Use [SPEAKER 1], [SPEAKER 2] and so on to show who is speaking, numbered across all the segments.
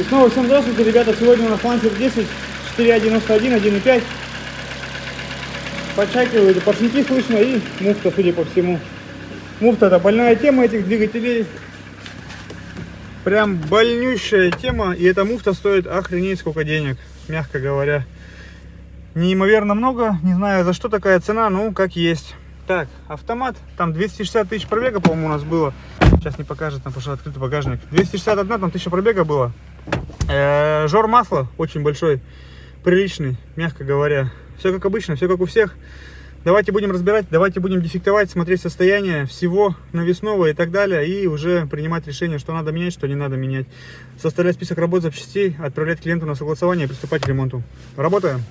[SPEAKER 1] И снова всем здравствуйте, ребята. Сегодня у нас Lancer 10 4.91, 1.5. Подчакивают, поршники слышно и муфта, судя по всему. Муфта — это больная тема этих двигателей. Прям больнющая тема. И эта муфта стоит охренеть сколько денег, мягко говоря. Неимоверно много. Не знаю, за что такая цена, ну как есть. Так, автомат. Там 260 тысяч пробега, по-моему, у нас было. Сейчас не покажет, там пошел открытый багажник. 261, там 1000 пробега было. Жор масла очень большой, приличный, мягко говоря. Все как обычно, все как у всех. Давайте будем разбирать, давайте будем дефектовать, смотреть состояние всего навесного и так далее. И уже принимать решение, что надо менять, что не надо менять. Составлять список работ, запчастей, отправлять клиенту на согласование и приступать к ремонту. Работаем.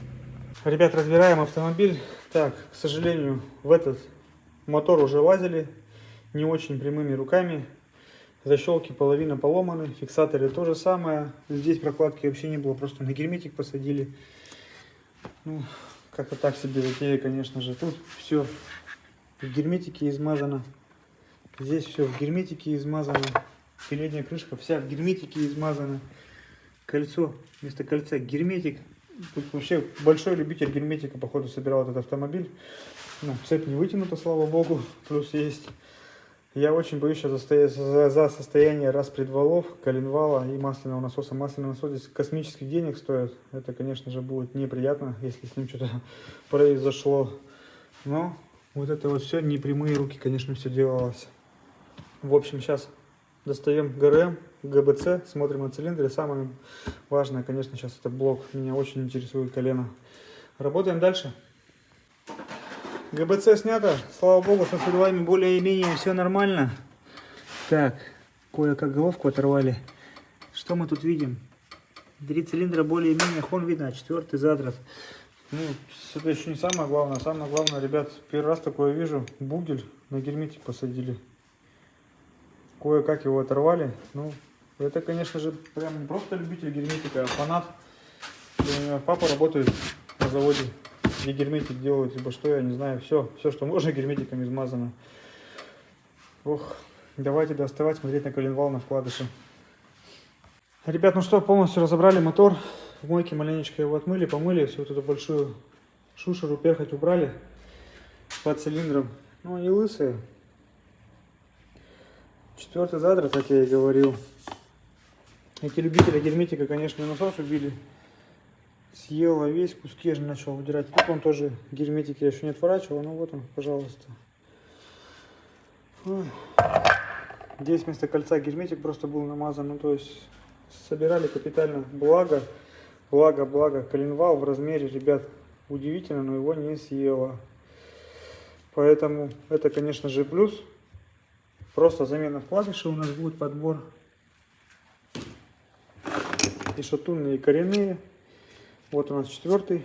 [SPEAKER 1] Ребят, разбираем автомобиль. Так, к сожалению, в этот мотор уже лазили не очень прямыми руками. Защелки половина поломаны, фиксаторы то же самое. Здесь прокладки вообще не было, просто на герметик посадили. Ну, как-то так себе затея, конечно же. Тут все в герметике измазано. Здесь все в герметике измазано. Передняя крышка вся в герметике измазана. Кольцо, вместо кольца герметик. Тут вообще большой любитель герметика, походу, собирал этот автомобиль. Ну, цепь не вытянута, слава богу, плюс есть. Я очень боюсь сейчас за состояние распредвалов, коленвала и масляного насоса. Масляный насос здесь космических денег стоит. Это, конечно же, будет неприятно, если с ним что-то произошло. Но вот это вот все, не прямые руки, конечно, все делалось. В общем, сейчас достаем ГРМ, ГБЦ, смотрим на цилиндры. Самое важное, конечно, сейчас это блок. Меня очень интересует колено. Работаем дальше. ГБЦ снято, слава богу, со следовами более-менее все нормально. Так, кое-как головку оторвали. Что мы тут видим? 3 цилиндра более-менее, хон видно, 4-й задрот. Ну, это еще не самое главное. Самое главное, ребят, первый раз такое вижу. Бугель на герметик посадили. Кое-как его оторвали. Ну, это, конечно же, прям не просто любитель герметика, а фанат. Папа работает на заводе, где герметик делают, либо что, я не знаю. Все, что можно, герметиком измазано. Ох, давайте доставать, смотреть на коленвал, на вкладыши. Ребят, ну что, полностью разобрали мотор. В мойке маленечко его отмыли, помыли. Всю вот эту большую шушеру, перхоть убрали под цилиндром. Ну, они лысые. 4-й задрот, как я и говорил. Эти любители герметика, конечно, насос убили. Съела весь, куски я же начал выдирать. Тут он тоже, герметик я еще не отворачивал, ну вот он, пожалуйста. Ой. Здесь вместо кольца герметик просто был намазан, ну то есть собирали капитально. Благо, коленвал в размере, ребят, удивительно, но его не съела. Поэтому это, конечно же, плюс. Просто замена вкладышей у нас будет, подбор. И шатунные, и коренные. Вот у нас 4-й.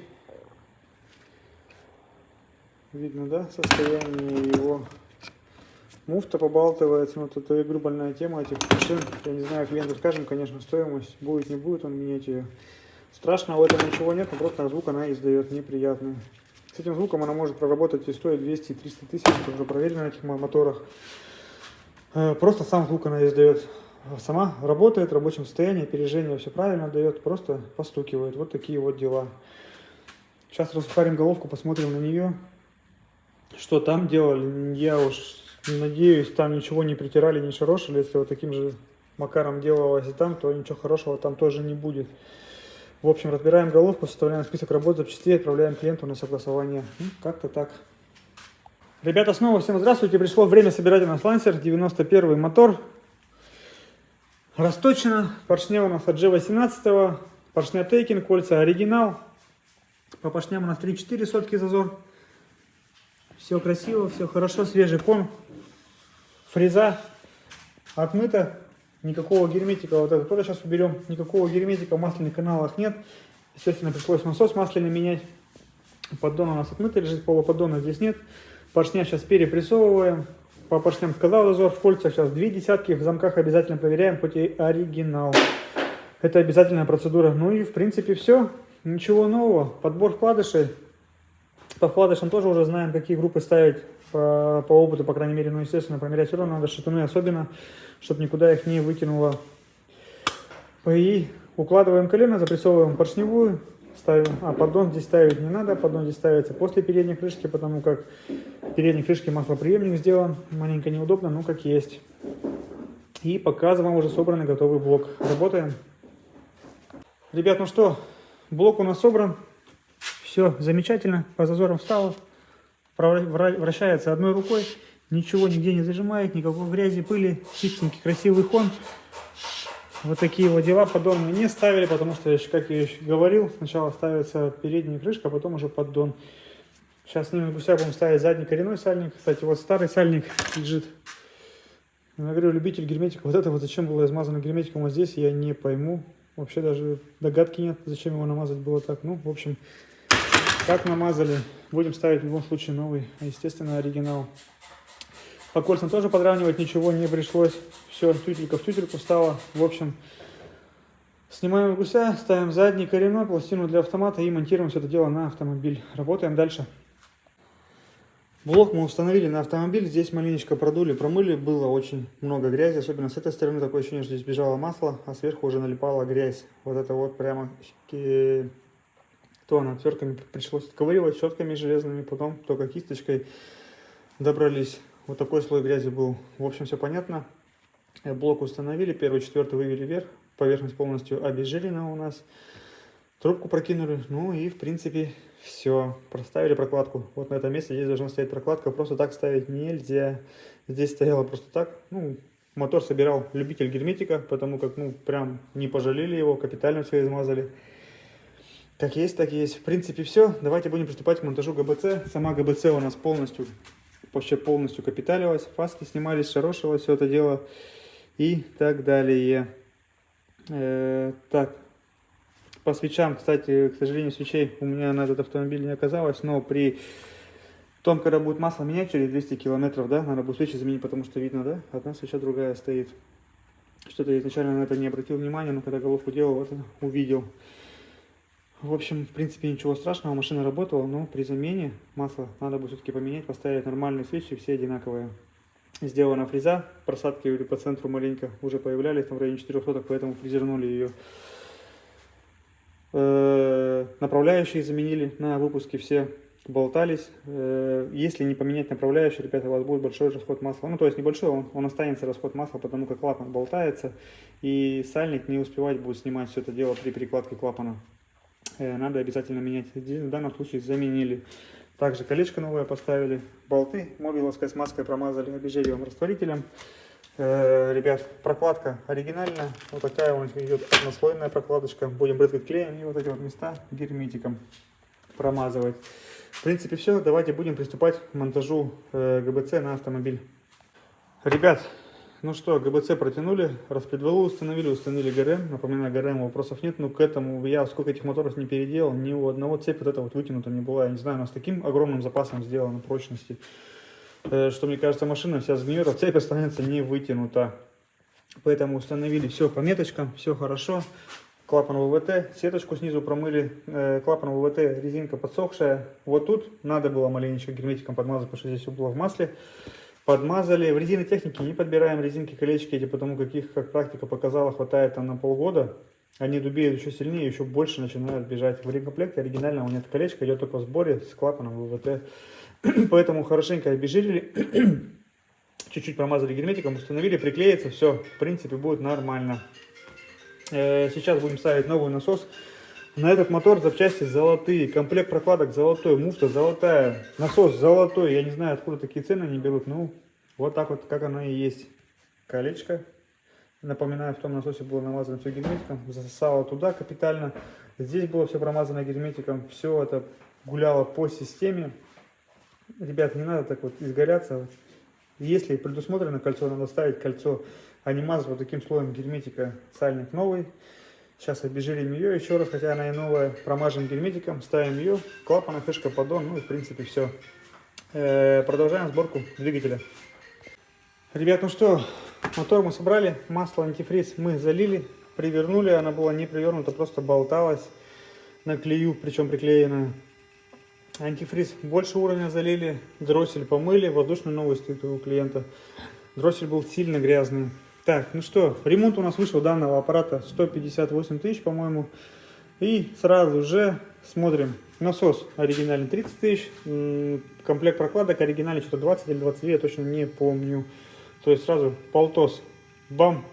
[SPEAKER 1] Видно, да, состояние его. Муфта побалтывается. Вот это, я говорю, больная тема этих машин. Я не знаю, клиенту скажем, конечно, стоимость. Будет, не будет он менять ее. Страшного в этом ничего нет, но просто звук она издает неприятный. С этим звуком она может проработать и стоит 200-300 тысяч. Это уже проверено на этих моторах. Просто сам звук она издает. Сама работает в рабочем состоянии, опережение все правильно дает, просто постукивает. Вот такие вот дела. Сейчас распарим головку, посмотрим на нее. Что там делали, я уж надеюсь, там ничего не притирали, не шарошили. Если вот таким же макаром делалось и там, то ничего хорошего там тоже не будет. В общем, разбираем головку, составляем список работ, запчастей, отправляем клиенту на согласование. Ну, как-то так. Ребята, снова всем здравствуйте. Пришло время собирать у нас Lancer, 91 мотор. Расточено. Поршня у нас от G18. Поршня Тейкин, кольца оригинал. По поршням у нас 3-4 сотки зазор. Все красиво, все хорошо. Свежий кон. Фреза отмыта. Никакого герметика, вот это тоже сейчас уберем. Никакого герметика в масляных каналах нет. Естественно, пришлось насос масляный менять. Поддон у нас отмытый лежит, полуподдона здесь нет. Поршня сейчас перепрессовываем. По поршням сказал зазор, в кольцах сейчас 2 десятки, в замках обязательно проверяем, хоть и оригинал. Это обязательная процедура. Ну и в принципе все. Ничего нового. Подбор вкладышей. По вкладышам тоже уже знаем, какие группы ставить по опыту, по крайней мере. Ну, естественно, померять все равно надо, шатуны особенно, чтобы никуда их не выкинуло. И Укладываем колено, запрессовываем поршневую, ставим. Поддон здесь ставить не надо, поддон здесь ставится после передней крышки, потому как в передней крышке маслоприемник сделан. Маленько неудобно, но как есть. И показываем уже собранный готовый блок. Работаем. Ребят, ну что, блок у нас собран. Все замечательно, по зазорам встало. Вращается одной рукой. Ничего нигде не зажимает, никакой грязи, пыли. Чистенький, красивый хон. Вот такие вот дела. Поддон мы не ставили, потому что, как я еще говорил, сначала ставится передняя крышка, а потом уже поддон. Сейчас снимем гуся, будем ставить задний коренной сальник. Кстати, вот старый сальник лежит. Я говорю, любитель герметика. Вот это вот зачем было измазано герметиком вот здесь, я не пойму. Вообще даже догадки нет, зачем его намазать было так. Ну, в общем, как намазали. Будем ставить в любом случае новый, естественно, оригинал. По кольцам тоже подравнивать ничего не пришлось. Все, тютелька в тютельку стала. В общем, снимаем гуся, ставим задний коренной, пластину для автомата и монтируем все это дело на автомобиль. Работаем дальше. Блок мы установили на автомобиль. Здесь маленечко продули, промыли. Было очень много грязи. Особенно с этой стороны такое ощущение, что здесь бежало масло, а сверху уже налипала грязь. Вот это вот прямо то отвертками пришлось отковыривать, щетками железными, потом только кисточкой добрались. Вот такой слой грязи был. В общем, все понятно. Блок установили, первый, четвертый вывели вверх. Поверхность полностью обезжирена у нас. Трубку прокинули. Ну и, в принципе, все. Проставили прокладку. Вот на этом месте здесь должна стоять прокладка. Просто так ставить нельзя. Здесь стояла просто так. Ну, мотор собирал любитель герметика, потому как, ну, прям не пожалели его, капитально все измазали. Как есть, так и есть. В принципе, все. Давайте будем приступать к монтажу ГБЦ. Сама ГБЦ у нас вообще полностью капиталилась. Фаски снимались, шарошилось все это дело и так далее. Так, по свечам, кстати, к сожалению, свечей у меня на этот автомобиль не оказалось, но при том, когда будет масло менять через 200 километров, да, надо будет свечи заменить, потому что видно, да, одна свеча, другая стоит. Что-то я изначально на это не обратил внимания, но когда головку делал, это увидел. В общем, в принципе, ничего страшного, машина работала, но при замене масла надо будет все-таки поменять, поставить нормальные свечи, все одинаковые. Сделана фреза, просадки по центру маленько уже появлялись, там в районе 4 соток, поэтому фрезернули ее. Направляющие заменили на выпуске, все болтались. Если не поменять направляющие, ребята, у вас будет большой расход масла. Ну, то есть небольшой, он останется расход масла, потому как клапан болтается, и сальник не успевать будет снимать все это дело при перекладке клапана. Надо обязательно менять. В данном случае заменили. Также колечко новое поставили. Болты мобиловской смазкой промазали обезжиревым растворителем. Ребят, прокладка оригинальная. Вот такая у нас идет однослойная прокладочка. Будем брызгать клеем и вот эти вот места герметиком промазывать. В принципе, все. Давайте будем приступать к монтажу ГБЦ на автомобиль. Ребят, ну что, ГБЦ протянули, распредвалу установили ГРМ. Напоминаю, ГРМ вопросов нет, но к этому я сколько этих моторов не переделал, ни у одного цепь вот эта вот вытянута не была. Я не знаю, у нас таким огромным запасом сделано прочности, что, мне кажется, машина вся сгниет, а цепь останется не вытянута. Поэтому установили все по меточкам, все хорошо. Клапан ВВТ, сеточку снизу промыли, клапан ВВТ, резинка подсохшая. Вот тут надо было маленечко герметиком подмазать, потому что здесь все было в масле. Подмазали. В резины техники не подбираем резинки, колечки эти, потому как их, как практика показала, хватает там на полгода. Они дубеют еще сильнее, еще больше начинают бежать. В рекомплекте оригинального нет колечка, идет только в сборе с клапаном ВВТ. Поэтому хорошенько обезжирили, чуть-чуть промазали герметиком, установили, приклеится, все, в принципе, будет нормально. Сейчас будем ставить новый насос. На этот мотор запчасти золотые, комплект прокладок золотой, муфта золотая, насос золотой. Я не знаю, откуда такие цены они берут, ну вот так вот, как оно и есть. Колечко. Напоминаю, в том насосе было намазано все герметиком, засосало туда капитально. Здесь было все промазано герметиком, все это гуляло по системе. Ребят, не надо так вот изгаляться. Если предусмотрено кольцо, надо ставить кольцо, а не мазать вот таким слоем герметика. Сальник новый. Сейчас обезжирим ее еще раз, хотя она и новая. Промажем герметиком, ставим ее, клапан, крышка, поддон, ну и в принципе все. Продолжаем сборку двигателя. Ребят, ну что, мотор мы собрали, масло антифриз мы залили, привернули, она была не привернута, просто болталась на клею, причем приклеенная. Антифриз больше уровня залили, дроссель помыли, воздушный новый стоит у клиента. Дроссель был сильно грязный. Так, ну что, ремонт у нас вышел данного аппарата 158 тысяч, по-моему. И сразу же смотрим. Насос оригинальный 30 тысяч. Комплект прокладок оригинальный что-то 20 или 22, я точно не помню. То есть сразу полтос. Бам!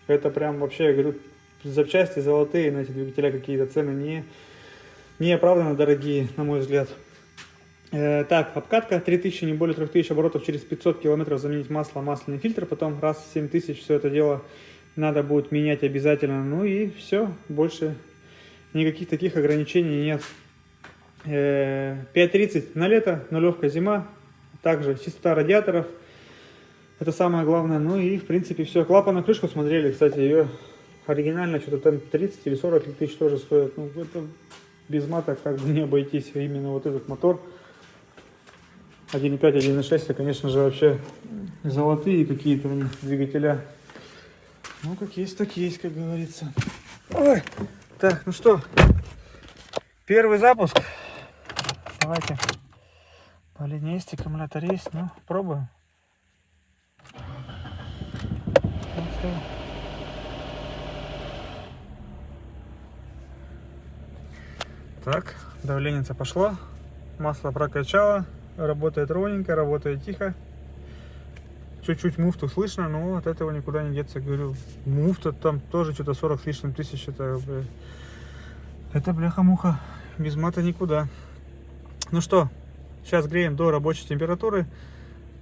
[SPEAKER 1] Это прям вообще, я говорю, запчасти золотые на эти двигателя, какие-то цены не оправданно дорогие, на мой взгляд. Так, обкатка 3000, не более 3000 оборотов, через 500 километров заменить масло, масляный фильтр, потом раз в 7000 все это дело надо будет менять обязательно. Ну и все, больше никаких таких ограничений нет. 5.30 на лето, нулевка зима, также чистота радиаторов, это самое главное. Ну и в принципе все. Клапан крышку смотрели, кстати, ее оригинально что-то там 30 или 40 тысяч тоже стоит. Ну это без мата как бы не обойтись, именно вот этот мотор 1.5, 1.6, это, конечно же, вообще золотые какие-то у них двигателя. Ну, как есть, так есть, как говорится. Ой. Так, ну что, первый запуск. Давайте. Блин, есть, аккумулятор есть, ну, пробуем. Так, давление-то пошло. Масло прокачало. Работает ровненько, работает тихо. Чуть-чуть муфту слышно, но от этого никуда не деться. Говорю, муфта там тоже что-то 40 с лишним тысяч. Это бляха-муха. Без мата никуда. Ну что, сейчас греем до рабочей температуры.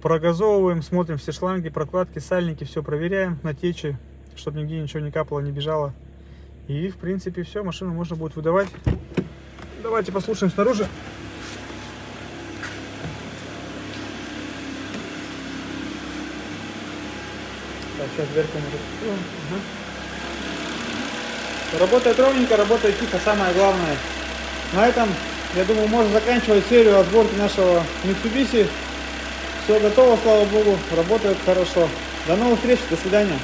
[SPEAKER 1] Прогазовываем, смотрим все шланги, прокладки, сальники. Все проверяем на течи, чтобы нигде ничего не капало, не бежало. И в принципе все, машину можно будет выдавать. Давайте послушаем снаружи. Так, сейчас дверку ага. Работает ровненько, работает тихо, самое главное. На этом, я думаю, можно заканчивать серию отборки нашего Mitsubishi. Все готово, слава богу, работает хорошо. До новых встреч, до свидания.